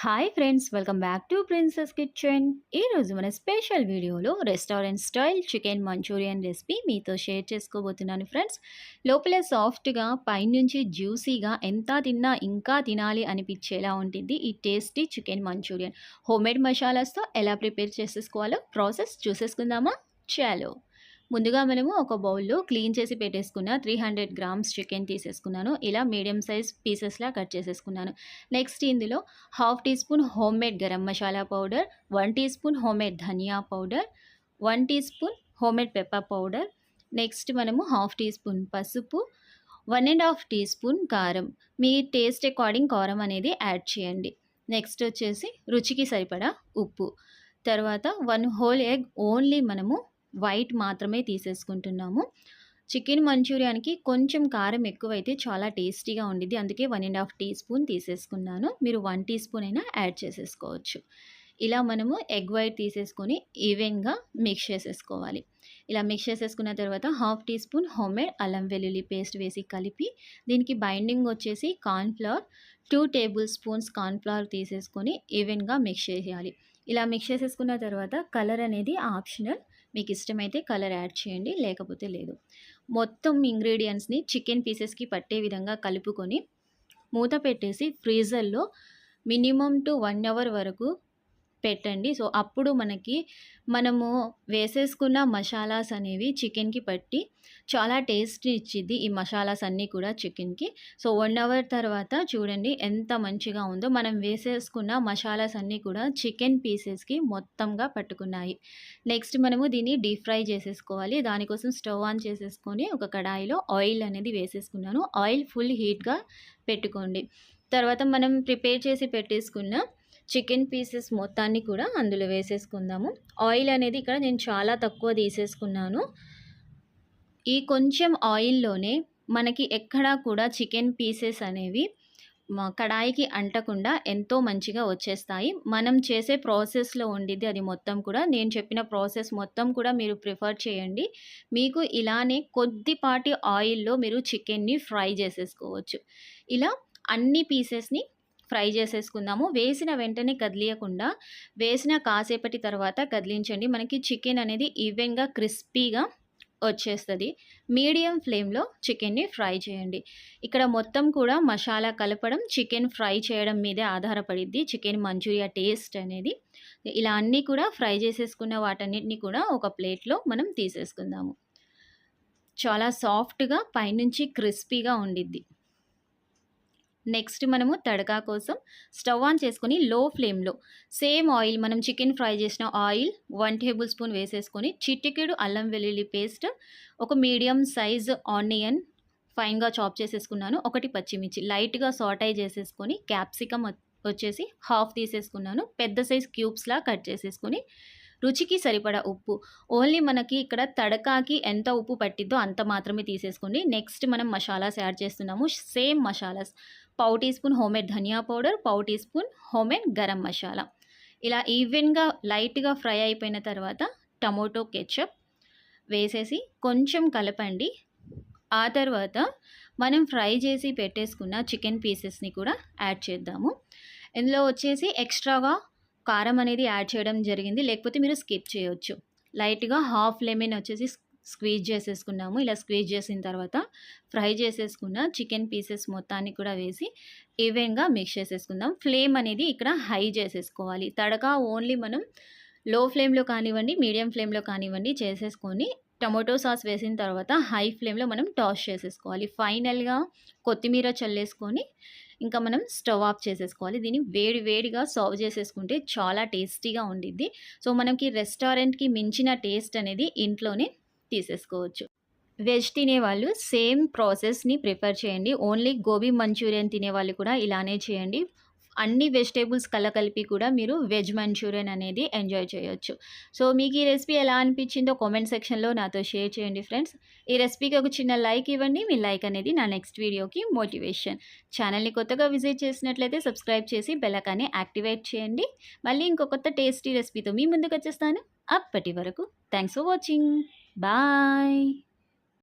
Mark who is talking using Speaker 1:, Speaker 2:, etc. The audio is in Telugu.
Speaker 1: Hi friends, welcome back to princess kitchen. ఈరోజు మన స్పెషల్ వీడియోలో restaurant style chicken Manchurian recipe మీతో షేర్ చేసుకోబోతున్నాను ఫ్రెండ్స్. లోపల సాఫ్ట్గా, పైనుంచి జ్యూసీగా, ఎంత తిన్నా ఇంకా తినాలి అనిపించేలా ఉంటుంది ఈ టేస్టీ చికెన్ మంచూరియన్. హోమ్మేడ్ మసాలాస్తో ఎలా ప్రిపేర్ చేసేసుకోవాలో ప్రాసెస్ చూసేసుకుందామా? చాలో. ముందుగా మనము ఒక బౌల్లో క్లీన్ చేసి పెట్టేసుకున్న 300 గ్రామ్స్ చికెన్ తీసేసుకున్నాను. ఇలా మీడియం సైజ్ పీసెస్లా కట్ చేసేసుకున్నాను. నెక్స్ట్ ఇందులో half teaspoon homemade garam masala powder, 1 teaspoon homemade dhania powder, 1 teaspoon homemade pepper powder, next మనము హాఫ్ టీ స్పూన్ పసుపు, 1.5 టీ స్పూన్ కారం. మీ టేస్ట్ అకార్డింగ్ కారం అనేది యాడ్ చేయండి. నెక్స్ట్ వచ్చేసి రుచికి సరిపడా ఉప్పు. తర్వాత 1 హోల్ ఎగ్ ఓన్లీ మనము వైట్ మాత్రమే తీసేసుకుంటున్నాము. చికెన్ మంచూరియానికి కొంచెం కారం ఎక్కువైతే చాలా టేస్టీగా ఉండిద్ది. అందుకే 1.5 టీ స్పూన్ తీసేసుకున్నాను. మీరు 1 టీ స్పూన్ అయినా యాడ్ చేసేసుకోవచ్చు. ఇలా మనము ఎగ్ వైట్ తీసేసుకొని ఈవెన్గా మిక్స్ చేసేసుకోవాలి. ఇలా మిక్స్ చేసేసుకున్న తర్వాత హాఫ్ టీ స్పూన్ హోమ్మేడ్ అల్లం వెల్లుల్లి పేస్ట్ వేసి కలిపి దీనికి బైండింగ్ వచ్చేసి కార్న్ఫ్లవర్ 2 టేబుల్ స్పూన్స్ కార్న్ఫ్లవర్ తీసేసుకొని ఈవెన్గా మిక్స్ చేయాలి. ఇలా మిక్స్ చేసేసుకున్న తర్వాత కలర్ అనేది ఆప్షనల్. మీకు ఇష్టమైతే కలర్ యాడ్ చేయండి, లేకపోతే లేదు. మొత్తం ఇంగ్రీడియంట్స్ని చికెన్ పీసెస్కి పట్టే విధంగా కలుపుకొని మూత పెట్టేసి ఫ్రీజర్లో మినిమం టు 1 అవర్ వరకు పెట్టండి. సో అప్పుడు మనము వేసేసుకున్న మసాలాస్ అనేవి చికెన్కి పట్టి చాలా టేస్ట్ ఇచ్చిద్ది ఈ మసాలాస్ అన్నీ కూడా చికెన్కి. సో 1 అవర్ తర్వాత చూడండి ఎంత మంచిగా ఉందో. మనం వేసేసుకున్న మసాలాస్ అన్నీ కూడా చికెన్ పీసెస్కి మొత్తంగా పట్టుకున్నాయి. నెక్స్ట్ మనము దీన్ని డీప్ ఫ్రై చేసేసుకోవాలి. దానికోసం స్టవ్ ఆన్ చేసేసుకొని ఒక కడాయిలో ఆయిల్ అనేది వేసేసుకున్నాను. ఆయిల్ ఫుల్ హీట్గా పెట్టుకోండి. తర్వాత మనం ప్రిపేర్ చేసి పెట్టేసుకున్న చికెన్ పీసెస్ మొత్తాన్ని కూడా అందులో వేసేసుకుందాము. ఆయిల్ అనేది ఇక్కడ నేను చాలా తక్కువ తీసేసుకున్నాను. ఈ కొంచెం ఆయిల్లోనే మనకి ఎక్కడా కూడా చికెన్ పీసెస్ అనేవి కడాయికి అంటకుండా ఎంతో మంచిగా వచ్చేస్తాయి. మనం చేసే ప్రాసెస్లో ఉండిద్ది అది మొత్తం కూడా. నేను చెప్పిన ప్రాసెస్ మొత్తం కూడా మీరు ప్రిఫర్ చేయండి. మీకు ఇలానే కొద్దిపాటి ఆయిల్లో మీరు చికెన్ని ఫ్రై చేసేసుకోవచ్చు. ఇలా అన్ని పీసెస్ని ఫ్రై చేసేసుకుందాము. వేసిన వెంటనే కదిలియకుండా వేసిన కాసేపటి తర్వాత కదిలించండి. మనకి చికెన్ అనేది ఈవెన్గా క్రిస్పీగా వచ్చేస్తుంది. మీడియం ఫ్లేమ్లో చికెన్ని ఫ్రై చేయండి. ఇక్కడ మొత్తం కూడా మసాలా కలపడం, చికెన్ ఫ్రై చేయడం మీదే ఆధారపడిద్ది చికెన్ మంచూరియా టేస్ట్ అనేది. ఇలా అన్నీ కూడా ఫ్రై చేసేసుకున్న వాటన్నిటిని కూడా ఒక ప్లేట్లో మనం తీసేసుకుందాము. చాలా సాఫ్ట్గా పైనుంచి క్రిస్పీగా ఉండిద్ది. నెక్స్ట్ మనము తడకా కోసం స్టవ్ ఆన్ చేసుకొని లో ఫ్లేమ్లో సేమ్ ఆయిల్, మనం చికెన్ ఫ్రై చేసిన ఆయిల్ 1 టేబుల్ స్పూన్ వేసేసుకొని చిటికెడు అల్లం వెల్లుల్లి పేస్ట్, ఒక మీడియం సైజ్ ఆనియన్ ఫైన్గా చాప్ చేసేసుకున్నాను, 1 పచ్చిమిర్చి లైట్గా సాటై చేసేసుకొని, క్యాప్సికమ్ వచ్చేసి హాఫ్ తీసేసుకున్నాను, పెద్ద సైజ్ క్యూబ్స్లా కట్ చేసేసుకొని, రుచికి సరిపడా ఉప్పు. ఓన్లీ మనకి ఇక్కడ తడకాకి ఎంత ఉప్పు పట్టిద్దో అంత మాత్రమే తీసేసుకోండి. నెక్స్ట్ మనం మసాలాస్ యాడ్ చేస్తున్నాము. Same masalas 1/4 teaspoon homemade dhania powder, 1/4 teaspoon homemade garam masala. ఇలా ఈవెన్గా లైట్గా ఫ్రై అయిపోయిన తర్వాత టమోటో కెచప్ వేసేసి కొంచెం కలపండి. ఆ తర్వాత మనం ఫ్రై చేసి పెట్టేసుకున్న చికెన్ పీసెస్ని కూడా యాడ్ చేద్దాము. ఇందులో వచ్చేసి ఎక్స్ట్రాగా కారం అనేది యాడ్ చేయడం జరిగింది, లేకపోతే మీరు స్కిప్ చేయొచ్చు. లైట్గా హాఫ్ లెమన్ వచ్చేసి స్క్వీజ్ చేసేసుకున్నాము. ఇలా స్క్వీజ్ చేసిన తర్వాత ఫ్రై చేసేసుకున్న చికెన్ పీసెస్ మొత్తాన్ని కూడా వేసి ఈవెన్గా మిక్స్ చేసేసుకుందాం. ఫ్లేమ్ అనేది ఇక్కడ హై చేసేసుకోవాలి. తడక ఓన్లీ మనం లో ఫ్లేమ్లో కానివ్వండి, మీడియం ఫ్లేమ్లో కానివ్వండి చేసేసుకొని టమోటో సాస్ వేసిన తర్వాత హై ఫ్లేమ్లో మనం టాస్ చేసేసుకోవాలి. ఫైనల్గా కొత్తిమీర చల్లేసుకొని ఇంకా మనం స్టవ్ ఆఫ్ చేసేసుకోవాలి. దీన్ని వేడిగా సర్వ్ చేసేసుకుంటే చాలా టేస్టీగా ఉండిద్ది. సో మనకి రెస్టారెంట్కి మించిన టేస్ట్ అనేది ఇంట్లోనే తీసేసుకోవచ్చు. వెజ్ తినేవాళ్ళు సేమ్ ప్రాసెస్ని ప్రిఫర్ చేయండి. ఓన్లీ గోబీ మంచూరియన్ తినేవాళ్ళు కూడా ఇలానే చేయండి. అన్ని వెజిటేబుల్స్ కలగలిపి కూడా మీరు వెజ్ మంచూరియన్ అనేది ఎంజాయ్ చేయొచ్చు. సో మీకు ఈ రెసిపీ ఎలా అనిపించిందో కామెంట్ సెక్షన్లో నాతో షేర్ చేయండి ఫ్రెండ్స్. ఈ రెసిపీకి ఒక చిన్న లైక్ ఇవ్వండి. మీ లైక్ అనేది నా నెక్స్ట్ వీడియోకి మోటివేషన్. ఛానల్ని కొత్తగా విజిట్ చేసినట్లయితే సబ్స్క్రైబ్ చేసి బెల్ ఐకాన్ని యాక్టివేట్ చేయండి. మళ్ళీ ఇంకో కొత్త టేస్టీ రెసిపీతో మీ ముందుకు వచ్చేస్తాను. అప్పటి వరకు థ్యాంక్స్ ఫర్ వాచింగ్. బాయ్.